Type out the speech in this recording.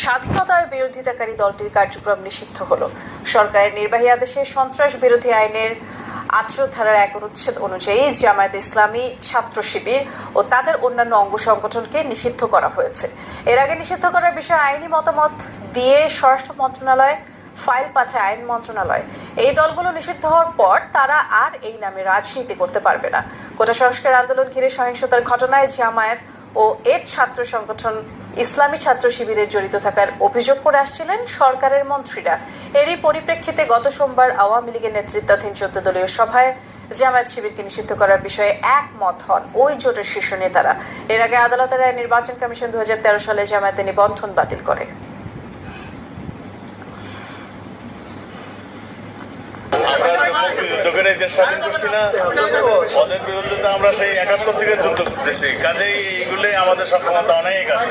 স্বাধীনতার বিরোধিতাকারী দলটির কার্যক্রম নিষিদ্ধ হলো। সরকারের নির্বাহী আদেশে সন্ত্রাস বিরোধী আইনের 18 ধারার 1 অনুচ্ছেদ অনুযায়ী জামায়াত ইসলামী, ছাত্র শিবির ও তাদের অন্যান্য অঙ্গ সংগঠনকে নিষিদ্ধ করা হয়েছে। এর আগে নিষিদ্ধ করার বিষয়ে আইনি মতামত দিয়ে স্বরাষ্ট্র মন্ত্রণালয় ফাইল পাঠায় আইন মন্ত্রণালয়। এই দলগুলো নিষিদ্ধ হওয়ার পর তারা আর এই নামে রাজনীতি করতে পারবে না। কোটা সংস্কার আন্দোলন ঘিরে সহিংসতার ঘটনায় জামায়াত ও এর ছাত্র সংগঠন ইসলামী ছাত্র শিবিরে জড়িত থাকার অভিযোগ করে আসছিলেন সরকারের মন্ত্রীরা। এরই পরিপ্রেক্ষিতে গত সোমবার আওয়ামী লীগের নেতৃত্বাধীন 14 দলীয় সভায় জামায়াত শিবিরকে নিষিদ্ধ করার বিষয়ে একমত হন ওই জোটের শীর্ষ নেতারা। এর আগে আদালতের রায়ে নির্বাচন কমিশন 2013 সালে জামায়াতের নিবন্ধন বাতিল করে। স্বাধীন করছি না, ওদের বিরুদ্ধে তো আমরা সেই 71 থেকে যুদ্ধ করতেছি। কাজেই এইগুলো আমাদের সক্ষমতা অনেক আছে।